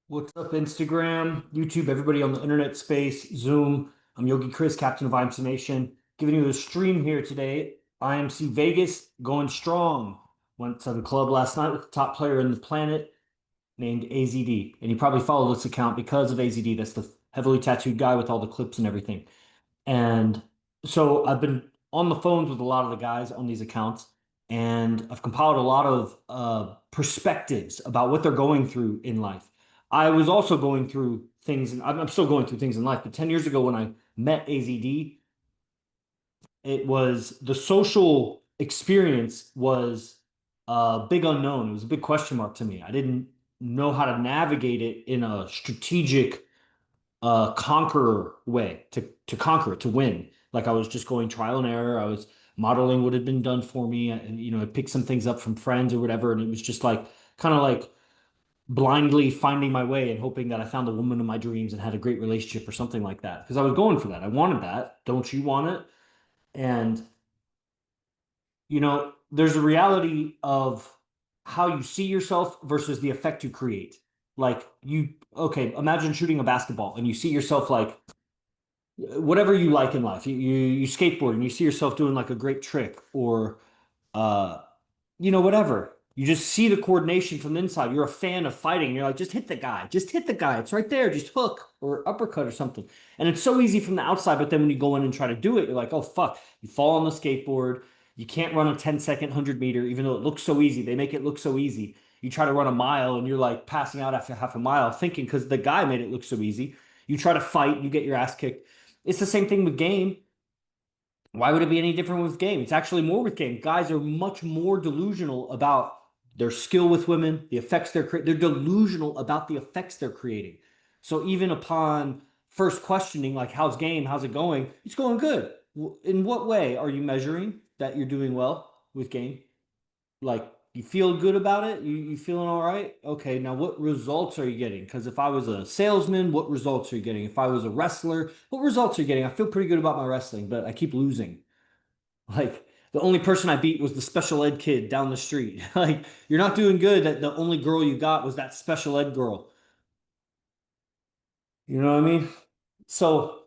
What's up, Instagram, YouTube, everybody on the internet space, Zoom? I'm Yogi Chris, Captain of IMC Nation, giving you a stream here today. IMC Vegas going strong. Went to the club last night with the top player in the planet named AZD. And you probably follow this account because of AZD. That's the heavily tattooed guy with all the clips and everything. And so I've been on the phones with a lot of the guys on these accounts, and I've compiled a lot of perspectives about what they're going through in life. I was also going through things, and I'm still going through things in life, but 10 years ago when I met AZD, it was the social experience was a big unknown. It was a big question mark to me. I didn't know how to navigate it in a strategic conqueror way to conquer it, to win. Like I was just going trial and error. I was modeling what had been done for me, and I picked some things up from friends or whatever, and it was just like kind of like blindly finding my way and hoping that I found the woman of my dreams and had a great relationship or something like that. Because I was going for that. I wanted that. Don't you want it? And there's a reality of how you see yourself versus the effect you create. Like okay, imagine shooting a basketball and you see yourself like whatever you like in life. You skateboard and you see yourself doing like a great trick or uh whatever. You just see the coordination from the inside. You're a fan of fighting. You're like, just hit the guy. Just hit the guy. It's right there. Just hook or uppercut or something. And it's so easy from the outside, but then when you go in and try to do it, you're like, oh fuck. You fall on the skateboard. You can't run a 10-second 100 meter, even though it looks so easy. They make it look so easy. You try to run a mile and you're like passing out after half a mile, thinking because the guy made it look so easy. You try to fight, you get your ass kicked. It's the same thing with game. Why would it be any different with game? It's actually more with game. Guys are much more delusional about their skill with women, the effects they're creating. They're delusional about the effects they're creating. So even upon first questioning, like, how's game? How's it going? It's going good. In what way are you measuring that you're doing well with game? Like, you feel good about it? You feeling all right? Okay, now what results are you getting? Because if I was a salesman, what results are you getting? If I was a wrestler, what results are you getting? I feel pretty good about my wrestling, but I keep losing. Like the only person I beat was the special ed kid down the street. Like you're not doing good that the only girl you got was that special ed girl. You know what I mean? So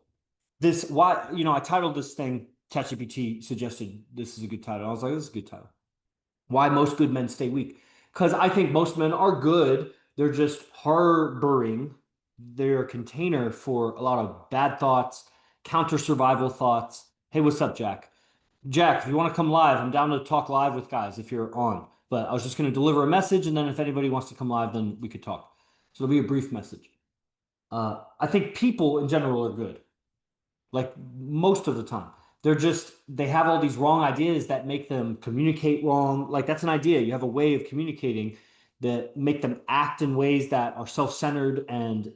this why I titled this thing ChatGPT suggested this is a good title. I was like, this is a good title. Why most good men stay weak. Because I think most men are good. They're just harboring their container for a lot of bad thoughts, counter survival thoughts. Hey, what's up, Jack? Jack, if you want to come live, I'm down to talk live with guys if you're on. But I was just going to deliver a message, and then if anybody wants to come live, then we could talk. So it'll be a brief message. I think people in general are good, like most of the time. They have all these wrong ideas that make them communicate wrong. Like that's an idea. You have a way of communicating that make them act in ways that are self-centered and,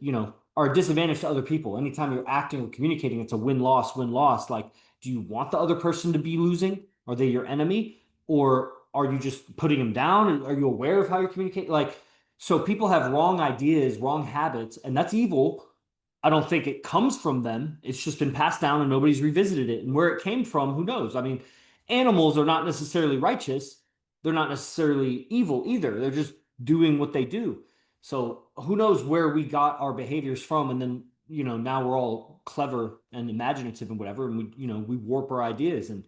are a disadvantage to other people. Anytime you're acting or communicating, it's a win-loss, win-loss. Like, do you want the other person to be losing? Are they your enemy? Or are you just putting them down? Are you aware of how you're communicating? Like, so people have wrong ideas, wrong habits, and that's evil. I don't think it comes from them. It's just been passed down and nobody's revisited it. And where it came from, who knows? I mean, animals are not necessarily righteous. They're not necessarily evil either. They're just doing what they do. So who knows where we got our behaviors from? And then, now we're all clever and imaginative and whatever. And we warp our ideas and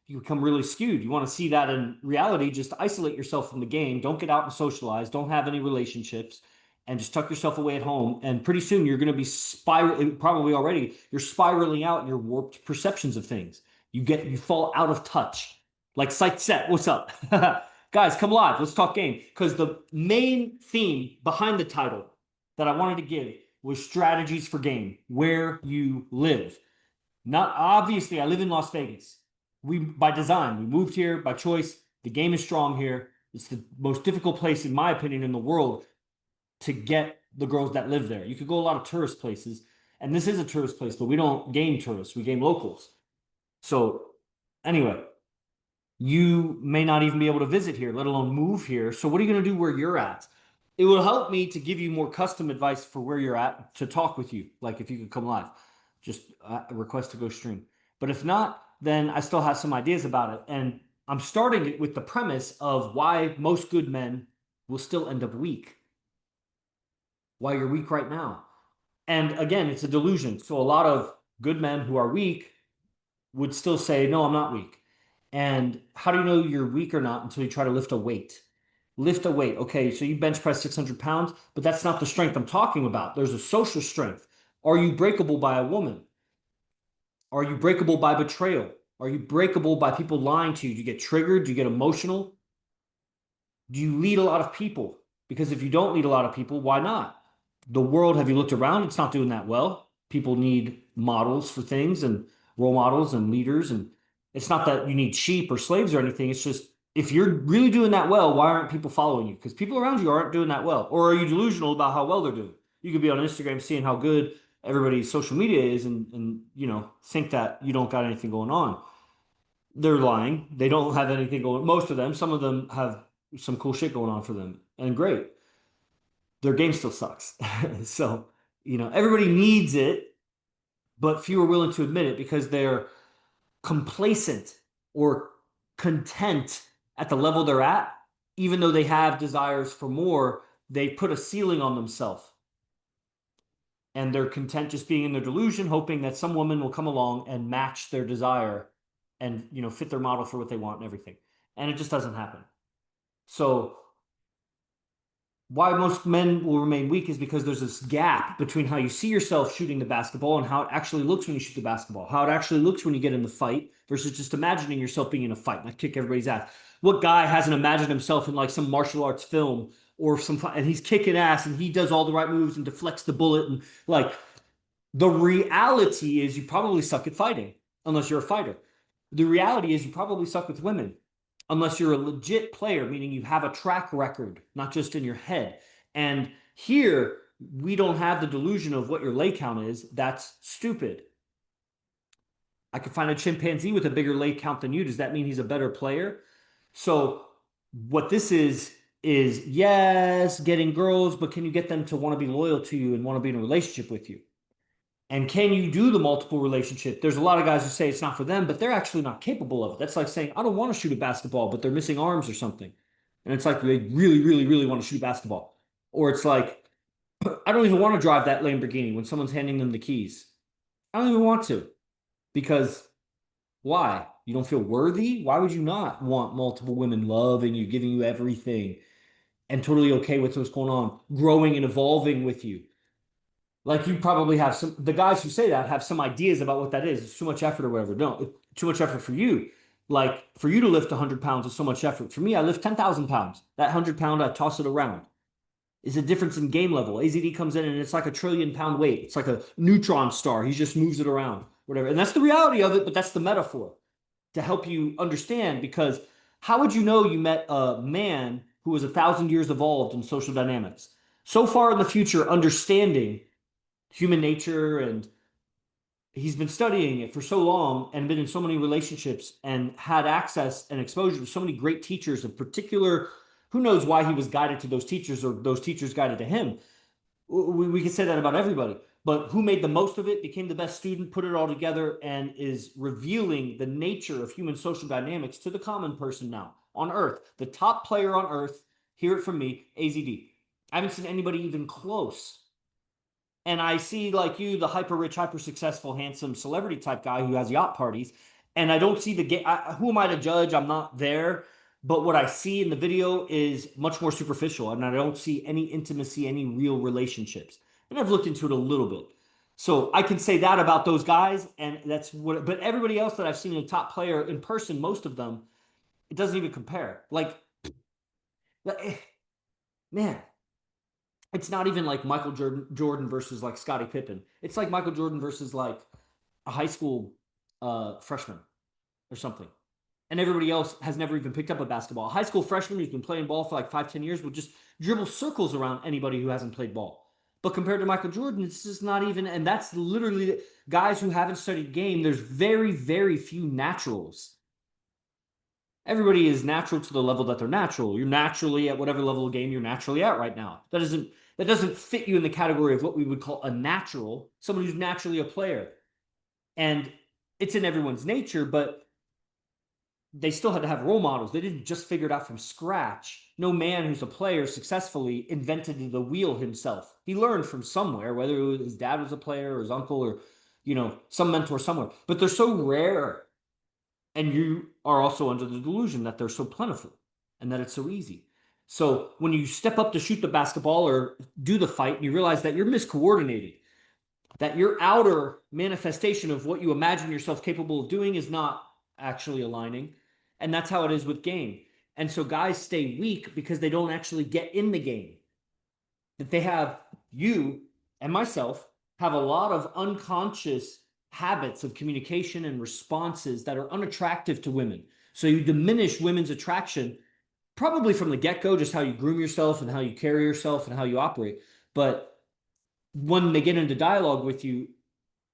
you become really skewed. You want to see that in reality, just isolate yourself from the game. Don't get out and socialize. Don't have any relationships and just tuck yourself away at home. And pretty soon you're going to be spiraling, probably already, you're spiraling out in your warped perceptions of things. You fall out of touch. Like Sight Set, what's up? Guys, come live. Let's talk game. Because the main theme behind the title that I wanted to give was strategies for game, where you live. Not obviously, I live in Las Vegas. We by design, we moved here by choice. The game is strong here. It's the most difficult place, in my opinion, in the world to get the girls that live there. You could go a lot of tourist places, and this is a tourist place, but we don't game tourists, we game locals. So, anyway, you may not even be able to visit here, let alone move here. So, what are you going to do where you're at? It will help me to give you more custom advice for where you're at to talk with you. Like if you could come live, just a request to go stream. But if not, then I still have some ideas about it. And I'm starting it with the premise of why most good men will still end up weak. why you're weak right now. And again, it's a delusion. So a lot of good men who are weak would still say, no, I'm not weak. And how do you know you're weak or not until you try to lift a weight? Lift a weight. Okay, so you bench press 600 pounds, but that's not the strength I'm talking about. There's a social strength. Are you breakable by a woman? Are you breakable by betrayal? Are you breakable by people lying to you? Do you get triggered? Do you get emotional? Do you lead a lot of people? Because if you don't lead a lot of people, why not? The world, have you looked around? It's not doing that well. People need models for things and role models and leaders. And it's not that you need sheep or slaves or anything. It's just if you're really doing that well, why aren't people following you? Because people around you aren't doing that well. Or are you delusional about how well they're doing? You could be on Instagram seeing how good everybody's social media is and think that you don't got anything going on. They're lying. They don't have anything going. Most of them, some of them have some cool shit going on for them, and great. Their game still sucks. So, everybody needs it, but few are willing to admit it because they're complacent or content at the level they're at, even though they have desires for more. They put a ceiling on themselves, and they're content just being in their delusion, hoping that some woman will come along and match their desire and fit their model for what they want and everything. And it just doesn't happen. So why most men will remain weak is because there's this gap between how you see yourself shooting the basketball and how it actually looks when you shoot the basketball, how it actually looks when you get in the fight versus just imagining yourself being in a fight and I kick everybody's ass. What guy hasn't imagined himself in like some martial arts film or and he's kicking ass and he does all the right moves and deflects the bullet and like the reality is you probably suck at fighting unless you're a fighter. The reality is you probably suck with women unless you're a legit player, meaning you have a track record, not just in your head. And here, we don't have the delusion of what your lay count is. That's stupid. I could find a chimpanzee with a bigger lay count than you. Does that mean he's a better player? So, what this is yes, getting girls, but can you get them to want to be loyal to you and want to be in a relationship with you? And can you do the multiple relationship? There's a lot of guys who say it's not for them, but they're actually not capable of it. That's like saying, I don't want to shoot a basketball, but they're missing arms or something. And it's like they really, really, really want to shoot a basketball. Or it's like, I don't even want to drive that Lamborghini when someone's handing them the keys. I don't even want to. Because why? You don't feel worthy? Why would you not want multiple women loving you, giving you everything, and totally okay with what's going on, growing and evolving with you? Like you probably have the guys who say that have some ideas about what that is. It's too much effort or whatever. No, too much effort for you. Like for you to lift 100 pounds is so much effort. For me, I lift 10,000 pounds. That 100 pound, I toss it around. Is a difference in game level. AZD comes in and it's like a trillion-pound weight. It's like a neutron star. He just moves it around, whatever. And that's the reality of it, but that's the metaphor to help you understand because how would you know you met a man who was 1,000 years evolved in social dynamics? So far in the future, understanding human nature and he's been studying it for so long and been in so many relationships and had access and exposure to so many great teachers in particular. Who knows why he was guided to those teachers or those teachers guided to him? We can say that about everybody, but who made the most of it, became the best student, put it all together, and is revealing the nature of human social dynamics to the common person now on Earth. The top player on Earth, hear it from me, AZD. I haven't seen anybody even close. And I see like you, the hyper rich, hyper successful, handsome celebrity type guy who has yacht parties, and I don't see the game. Who am I to judge? I'm not there, but what I see in the video is much more superficial, and I don't see any intimacy, any real relationships. And I've looked into it a little bit, so I can say that about those guys, and that's what. But everybody else that I've seen a top player in person, most of them, it doesn't even compare. Man, it's not even like Michael Jordan versus like Scottie Pippen. It's like Michael Jordan versus like a high school freshman or something. And everybody else has never even picked up a basketball. A high school freshman who's been playing ball for like 5, 10 years will just dribble circles around anybody who hasn't played ball. But compared to Michael Jordan, it's just not even, and that's literally guys who haven't studied game. There's very, very few naturals. Everybody is natural to the level that they're natural. You're naturally at whatever level of game you're naturally at right now. That doesn't fit you in the category of what we would call a natural, someone who's naturally a player. And it's in everyone's nature, but they still had to have role models. They didn't just figure it out from scratch. No man who's a player successfully invented the wheel himself. He learned from somewhere, whether his dad was a player or his uncle or, some mentor somewhere. But they're so rare. And you are also under the delusion that they're so plentiful and that it's so easy. So when you step up to shoot the basketball or do the fight, and you realize that you're miscoordinated, that your outer manifestation of what you imagine yourself capable of doing is not actually aligning. And that's how it is with game. And so guys stay weak because they don't actually get in the game. That they have, you and myself have a lot of unconscious habits of communication and responses that are unattractive to women. So you diminish women's attraction probably from the get-go, just how you groom yourself and how you carry yourself and how you operate. But when they get into dialogue with you,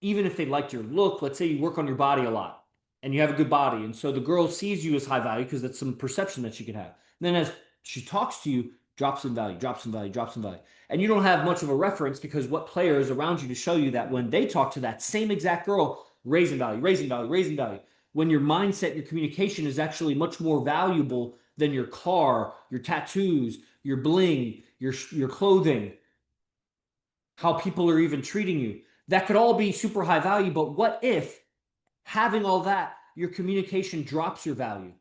even if they liked your look, let's say you work on your body a lot and you have a good body. And so the girl sees you as high value because that's some perception that she could have. And then as she talks to you, drops in value, drops in value, drops in value. And you don't have much of a reference because what player is around you to show you that when they talk to that same exact girl, raising value, raising value, raising value. When your mindset, your communication is actually much more valuable than your car, your tattoos, your bling, your clothing, how people are even treating you. That could all be super high value, but what if having all that, your communication drops your value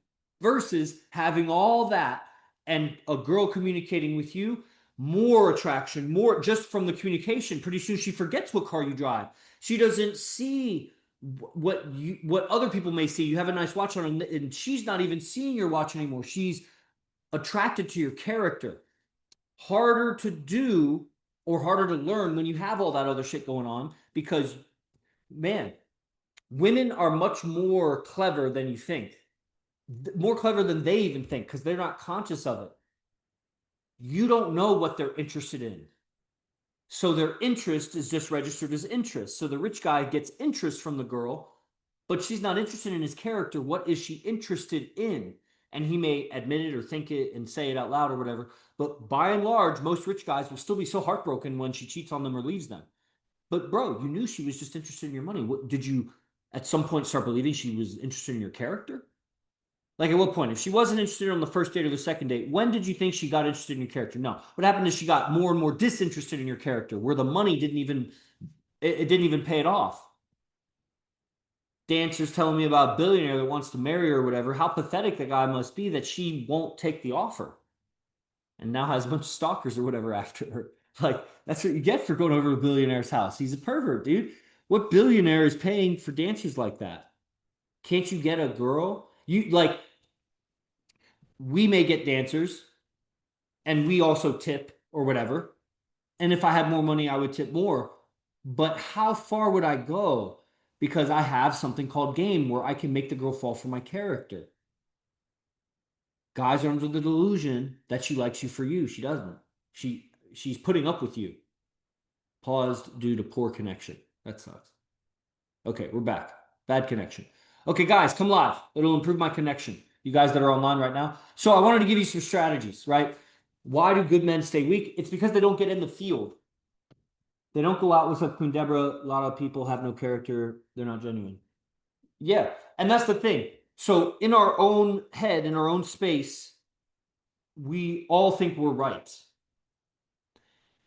versus having all that and a girl communicating with you, more attraction, more just from the communication. Pretty soon she forgets what car you drive. She doesn't see what other people may see. You have a nice watch on, and she's not even seeing your watch anymore. She's attracted to your character. Harder to do or harder to learn when you have all that other shit going on because, man, women are much more clever than you think, more clever than they even think because they're not conscious of it. You don't know what they're interested in. So their interest is just registered as interest. So the rich guy gets interest from the girl, but she's not interested in his character. What is she interested in? And he may admit it or think it and say it out loud or whatever. But by and large, most rich guys will still be so heartbroken when she cheats on them or leaves them. But bro, you knew she was just interested in your money. Did you at some point start believing she was interested in your character? Like at what point? If she wasn't interested on the first date or the second date, when did you think she got interested in your character? No. What happened is she got more and more disinterested in your character, where the money didn't even it didn't even pay it off. Dancer's telling me about a billionaire that wants to marry her or whatever. How pathetic the guy must be that she won't take the offer and now has a bunch of stalkers or whatever after her. Like, that's what you get for going over to a billionaire's house. He's a pervert, dude. What billionaire is paying for dancers like that? Can't you get a girl? You like, we may get dancers and we also tip or whatever. And if I had more money, I would tip more. But how far would I go? Because I have something called game where I can make the girl fall for my character. Guys are under the delusion that she likes you for you. She doesn't. She's putting up with you. Paused due to poor connection. That sucks. Okay, we're back. Bad connection. Okay, guys, come live. It'll improve my connection. You guys that are online right now. So I wanted to give you some strategies, right? Why do good men stay weak? It's because they don't get in the field. They don't go out with a Queen Deborah. A lot of people have no character. They're not genuine. Yeah, and that's the thing. So in our own head, in our own space, we all think we're right.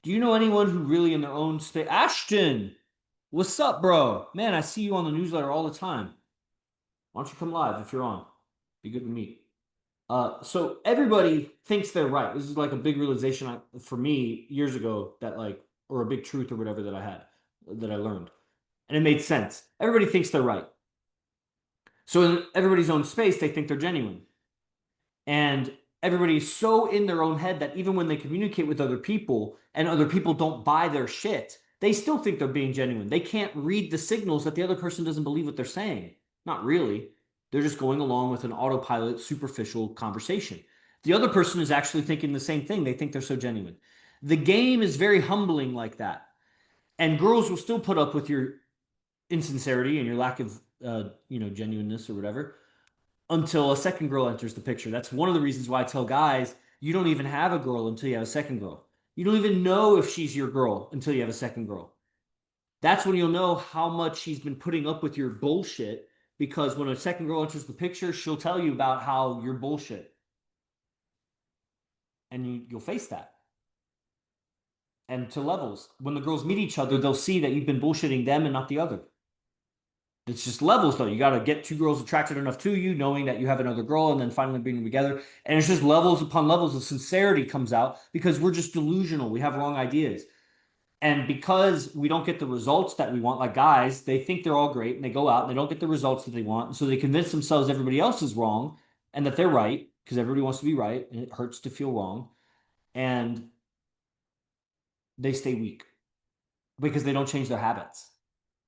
Do you know anyone who really in their own space? Ashton, what's up, bro? Man, I see you on the newsletter all the time. Why don't you come live if you're on? Be good to meet. So everybody thinks they're right. This is like a big realization for me years ago that like, or a big truth or whatever that I had, that I learned. And it made sense. Everybody thinks they're right. So in everybody's own space, they think they're genuine. And everybody's so in their own head that even when they communicate with other people and other people don't buy their shit, they still think they're being genuine. They can't read the signals that the other person doesn't believe what they're saying. Not really. They're just going along with an autopilot, superficial conversation. The other person is actually thinking the same thing. They think they're so genuine. The game is very humbling like that. And girls will still put up with your insincerity and your lack of, genuineness or whatever until a second girl enters the picture. That's one of the reasons why I tell guys, you don't even have a girl until you have a second girl. You don't even know if she's your girl until you have a second girl. That's when you'll know how much she's been putting up with your bullshit because when a second girl enters the picture, she'll tell you about how you're bullshit, and you'll face that. And to levels, when the girls meet each other, they'll see that you've been bullshitting them and not the other. It's just levels though. You got to get two girls attracted enough to you, knowing that you have another girl, and then finally bring them together. And it's just levels upon levels of sincerity comes out because we're just delusional. We have wrong ideas. And because we don't get the results that we want, like guys, they think they're all great and they go out and they don't get the results that they want. And so they convince themselves everybody else is wrong and that they're right because everybody wants to be right and it hurts to feel wrong. And they stay weak because they don't change their habits.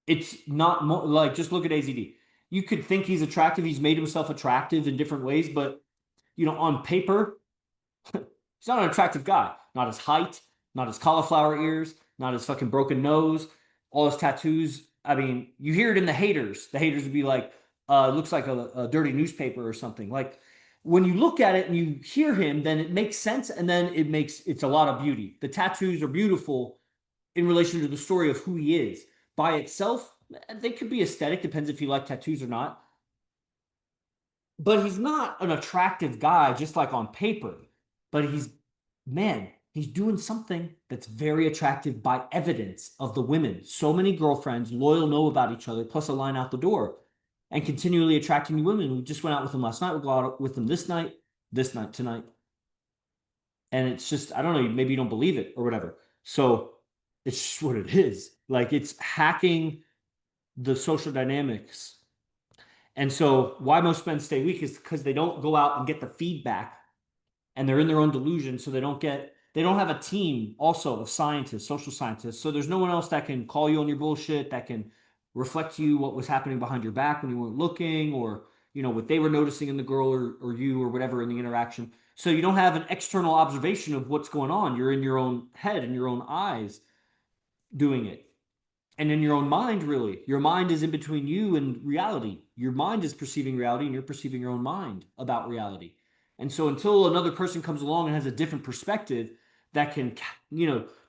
It's not like just look at AZD. You could think he's attractive. He's made himself attractive in different ways, but on paper, he's not an attractive guy. Not his height, not his cauliflower ears, not his fucking broken nose, all his tattoos. I mean, you hear it in the haters. The haters would be like, it looks like a dirty newspaper or something. Like when you look at it and you hear him, then it makes sense, and then it's a lot of beauty. The tattoos are beautiful in relation to the story of who he is. By itself, they could be aesthetic, depends if you like tattoos or not. But he's not an attractive guy, just like on paper. But man, he's doing something that's very attractive by evidence of the women. So many girlfriends, loyal, know about each other, plus a line out the door, and continually attracting new women. We just went out with him last night. We'll go out with him this night, tonight. And it's just, I don't know, maybe you don't believe it or whatever. So it's just what it is. Like it's hacking the social dynamics. And so why most men stay weak is because they don't go out and get the feedback and they're in their own delusion. So they don't have a team also of scientists, social scientists. So there's no one else that can call you on your bullshit, that can reflect to you what was happening behind your back when you weren't looking, or, what they were noticing in the girl or you or whatever in the interaction. So you don't have an external observation of what's going on. You're in your own head and your own eyes doing it. And in your own mind, really, your mind is in between you and reality. Your mind is perceiving reality and you're perceiving your own mind about reality. And so until another person comes along and has a different perspective that can,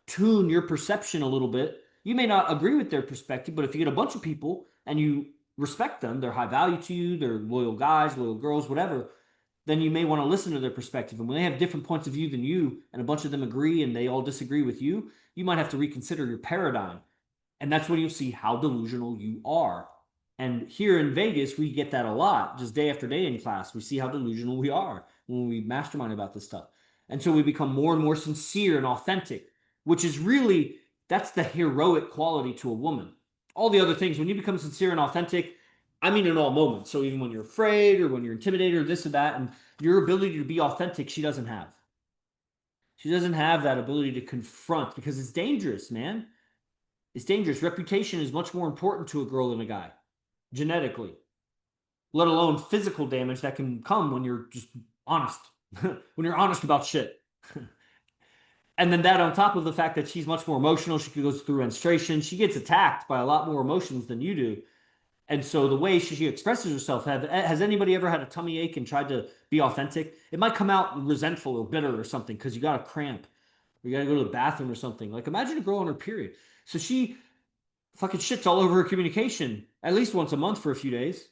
tune your perception a little bit, you may not agree with their perspective, but if you get a bunch of people and you respect them, they're high value to you, they're loyal guys, loyal girls, whatever, then you may want to listen to their perspective. And when they have different points of view than you and a bunch of them agree and they all disagree with you, you might have to reconsider your paradigm. And that's when you'll see how delusional you are. And here in Vegas, we get that a lot, just day after day in class. We see how delusional we are when we mastermind about this stuff. And so we become more and more sincere and authentic, which is really, that's the heroic quality to a woman. All the other things, when you become sincere and authentic, I mean in all moments. So even when you're afraid or when you're intimidated or this or that, and your ability to be authentic, she doesn't have. She doesn't have that ability to confront because it's dangerous, man. It's dangerous. Reputation is much more important to a girl than a guy, genetically, let alone physical damage that can come when you're just honest, when you're honest about shit. And then that on top of the fact that she's much more emotional, she goes through menstruation, she gets attacked by a lot more emotions than you do. And so the way she expresses herself, has anybody ever had a tummy ache and tried to be authentic? It might come out resentful or bitter or something because you got a cramp or you got to go to the bathroom or something. Like imagine a girl on her period. So she fucking shits all over her communication at least once a month for a few days.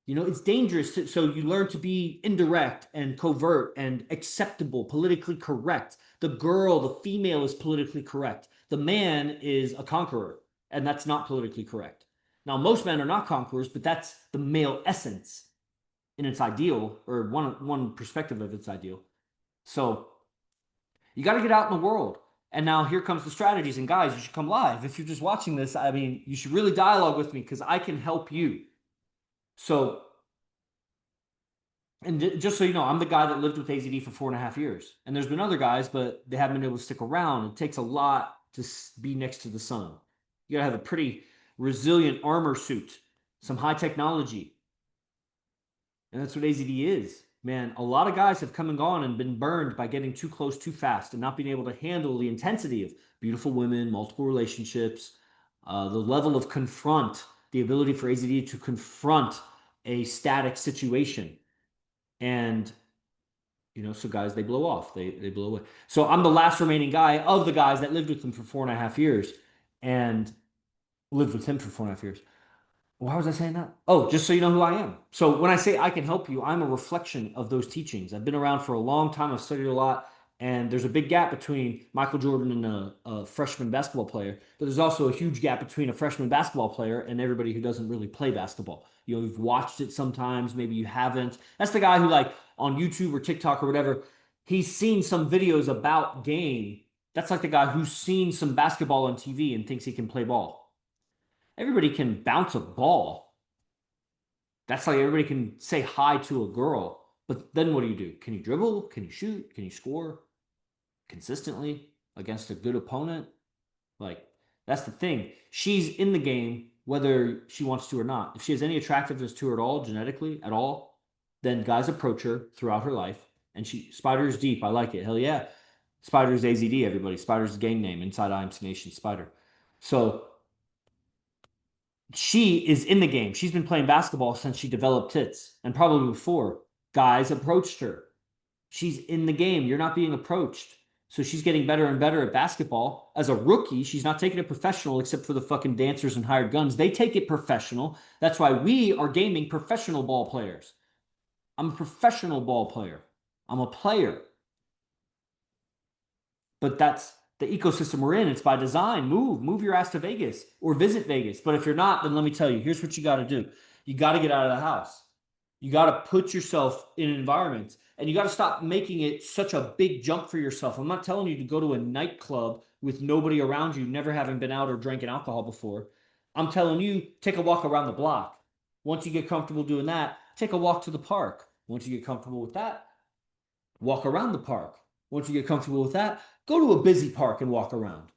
It's dangerous. So you learn to be indirect and covert and acceptable, politically correct. The girl, the female is politically correct. The man is a conqueror, and that's not politically correct. Now, most men are not conquerors, but that's the male essence in its ideal, or one perspective of its ideal. So you got to get out in the world. And now here comes the strategies. And guys, you should come live. If you're just watching this, I mean, you should really dialogue with me because I can help you. So, and just so you know, I'm the guy that lived with AZD for 4.5 years. And there's been other guys, but they haven't been able to stick around. It takes a lot to be next to the sun. You gotta have a pretty resilient armor suit, some high technology. And that's what AZD is. Man, a lot of guys have come and gone and been burned by getting too close too fast and not being able to handle the intensity of beautiful women, multiple relationships, the level of confront, the ability for AZD to confront a static situation. And, so guys, they blow off. They blow away. So I'm the last remaining guy of the guys that lived with him for 4.5 years and lived with him for 4.5 years. Why was I saying that? Oh, just so you know who I am. So when I say I can help you, I'm a reflection of those teachings. I've been around for a long time. I've studied a lot, and there's a big gap between Michael Jordan and a freshman basketball player. But there's also a huge gap between a freshman basketball player and everybody who doesn't really play basketball. You know, you've watched it sometimes, maybe you haven't. That's the guy who, like, on YouTube or TikTok or whatever, he's seen some videos about game. That's like the guy who's seen some basketball on TV and thinks he can play ball. Everybody can bounce a ball. That's like everybody can say hi to a girl. But then what do? Can you dribble? Can you shoot? Can you score consistently against a good opponent? Like, that's the thing. She's in the game whether she wants to or not. If she has any attractiveness to her at all, genetically, at all, then guys approach her throughout her life. And Spider's deep. I like it. Hell yeah. Spider's AZD, everybody. Spider's game name inside IMC Nation Spider. So she is in the game. She's been playing basketball since she developed tits, and probably before guys approached her. She's in the game. You're not being approached. So she's getting better and better at basketball. As a rookie, she's not taking it professional except for the fucking dancers and hired guns. They take it professional. That's why we are gaming professional ball players. I'm a professional ball player. I'm a player. But that's the ecosystem we're in. It's by design. Move your ass to Vegas or visit Vegas. But if you're not, then let me tell you, here's what you got to do. You got to get out of the house. You got to put yourself in an environment, and you got to stop making it such a big jump for yourself. I'm not telling you to go to a nightclub with nobody around you, never having been out or drinking alcohol before. I'm telling you, take a walk around the block. Once you get comfortable doing that, take a walk to the park. Once you get comfortable with that, walk around the park. Once you get comfortable with that, go to a busy park and walk around.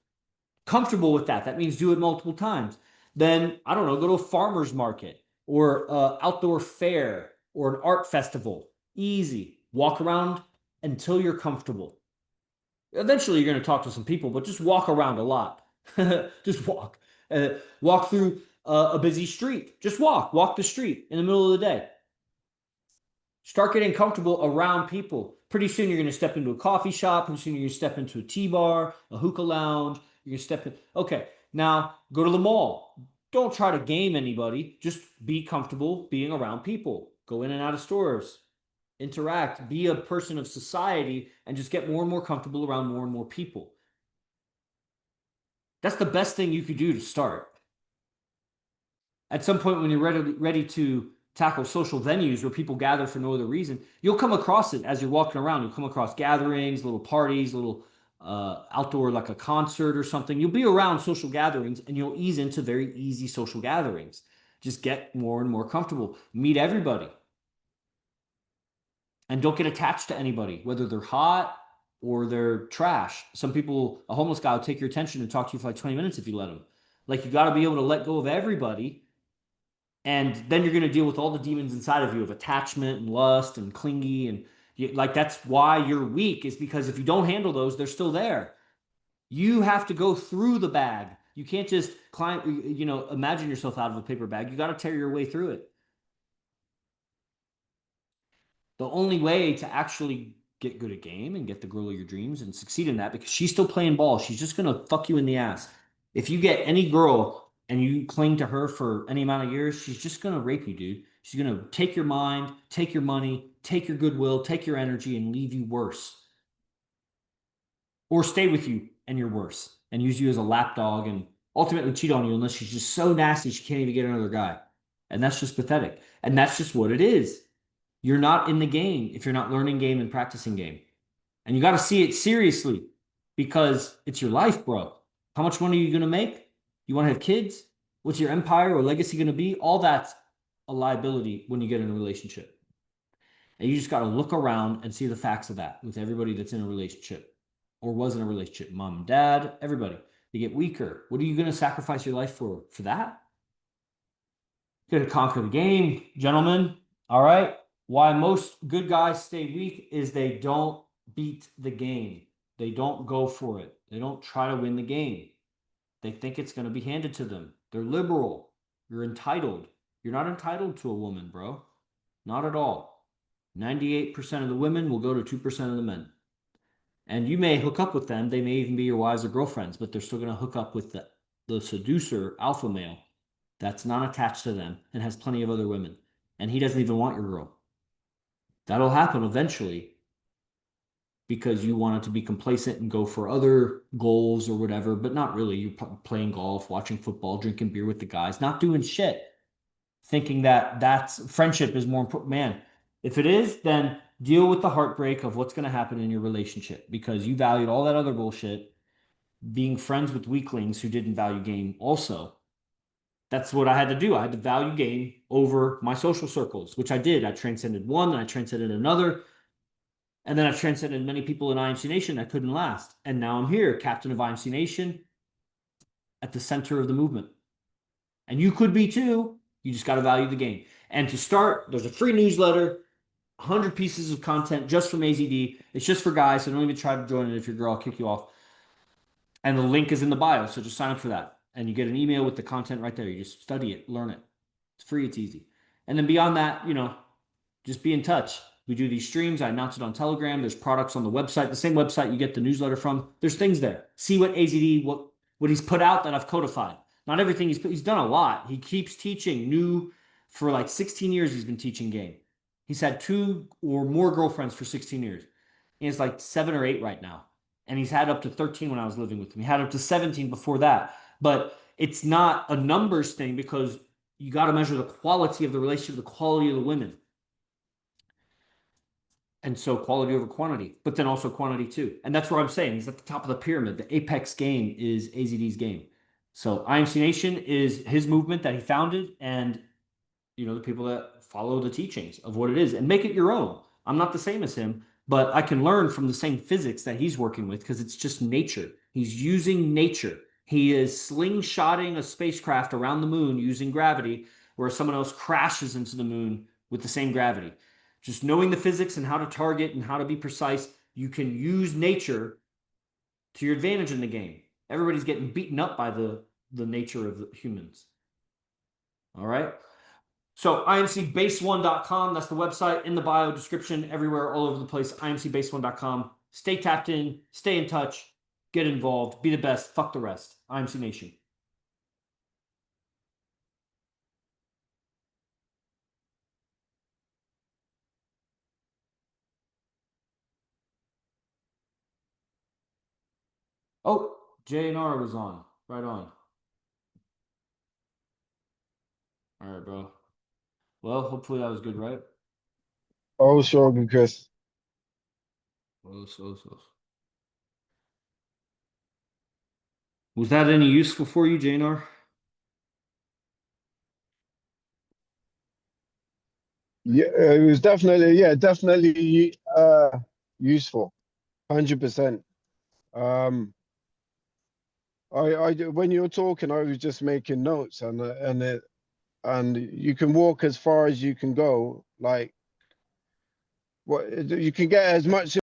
Comfortable with that. That means do it multiple times. Then, I don't know, go to a farmer's market or outdoor fair or an art festival. Easy. Walk around until you're comfortable. Eventually, you're going to talk to some people, but just walk around a lot. Just walk. Walk through a busy street. Just walk. Walk the street in the middle of the day. Start getting comfortable around people. Pretty soon you're going to step into a coffee shop. Pretty soon you're going to step into a tea bar, a hookah lounge. You're going to step in. Okay, now go to the mall. Don't try to game anybody. Just be comfortable being around people. Go in and out of stores. Interact. Be a person of society and just get more and more comfortable around more and more people. That's the best thing you could do to start. At some point when you're ready to tackle social venues where people gather for no other reason, you'll come across it as you're walking around. You'll come across gatherings, little parties, little outdoor, like a concert or something. You'll be around social gatherings and you'll ease into very easy social gatherings. Just get more and more comfortable. Meet everybody. And don't get attached to anybody, whether they're hot or they're trash. Some people, a homeless guy will take your attention and talk to you for like 20 minutes if you let him. Like, you got to be able to let go of everybody, and then you're going to deal with all the demons inside of you of attachment and lust and clingy, and like, that's why you're weak, is because if you don't handle those, they're still there. You have to go through the bag. You can't just climb, imagine yourself out of a paper bag. You got to tear your way through it. The only way to actually get good at game and get the girl of your dreams and succeed in that, because she's still playing ball, she's just going to fuck you in the ass. If you get any girl and you cling to her for any amount of years, she's just going to rape you, dude. She's going to take your mind, take your money, take your goodwill, take your energy, and leave you worse. Or stay with you and you're worse and use you as a lapdog and ultimately cheat on you unless she's just so nasty she can't even get another guy. And that's just pathetic. And that's just what it is. You're not in the game if you're not learning game and practicing game. And you got to see it seriously because it's your life, bro. How much money are you going to make? You want to have kids? What's your empire or legacy going to be? All that's a liability when you get in a relationship. And you just got to look around and see the facts of that with everybody that's in a relationship or was in a relationship. Mom and dad, everybody. They get weaker. What are you going to sacrifice your life for that? You're going to conquer the game, gentlemen. All right. Why most good guys stay weak is they don't beat the game. They don't go for it. They don't try to win the game. They think it's going to be handed to them. They're liberal. You're entitled. You're not entitled to a woman, bro. Not at all. 98% of the women will go to 2% of the men. And you may hook up with them. They may even be your wives or girlfriends, but they're still going to hook up with the seducer alpha male. that's not attached to them and has plenty of other women, and he doesn't even want your girl. That'll happen eventually because you want it to be complacent and go for other goals or whatever, but not really. You're playing golf, watching football, drinking beer with the guys, not doing shit, thinking that that's friendship is more important. Man, if it is, then deal with the heartbreak of what's going to happen in your relationship because you valued all that other bullshit, being friends with weaklings who didn't value game also. That's what I had to do. I had to value game over my social circles, which I did. I transcended one, and I transcended another. And then I've transcended many people in IMC Nation that couldn't last. And now I'm here, captain of IMC Nation, at the center of the movement. And you could be too. You just got to value the game. And to start, there's a free newsletter, 100 pieces of content just from AZD. It's just for guys, so don't even try to join it if your girl will kick you off. And the link is in the bio, so just sign up for that. And you get an email with the content right there. You just study it, learn it. It's free, it's easy. And then beyond that, just be in touch. We do these streams. I announce it on Telegram. There's products on the website, the same website you get the newsletter from. There's things there. See what AZD, what he's put out that I've codified. Not everything he's done a lot. He keeps teaching new for like 16 years. He's been teaching game. He's had 2 or more girlfriends for 16 years. He has like 7 or 8 right now. And he's had up to 13 when I was living with him. He had up to 17 before that. But it's not a numbers thing because you got to measure the quality of the relationship, the quality of the women. And so quality over quantity, but then also quantity too. And that's what I'm saying. He's at the top of the pyramid. The apex game is AZD's game. So IMC Nation is his movement that he founded, and the people that follow the teachings of what it is and make it your own. I'm not the same as him, but I can learn from the same physics that he's working with because it's just nature. He's using nature. He is slingshotting a spacecraft around the moon using gravity, where someone else crashes into the moon with the same gravity. Just knowing the physics and how to target and how to be precise, you can use nature to your advantage in the game. Everybody's getting beaten up by the nature of the humans. All right. So imcbase1.com, that's the website, in the bio, description, everywhere, all over the place, imcbase1.com. Stay tapped in, stay in touch, get involved, be the best, fuck the rest. IMC Nation. Oh, JNR was on. Right on. All right, bro. Well, hopefully that was good, right? Oh, sure, because So. Was that any useful for you, JNR? yeah, it was definitely useful, 100%. Um, when you were talking, I was just making notes, and you can walk as far as you can go. Like, what you can get as much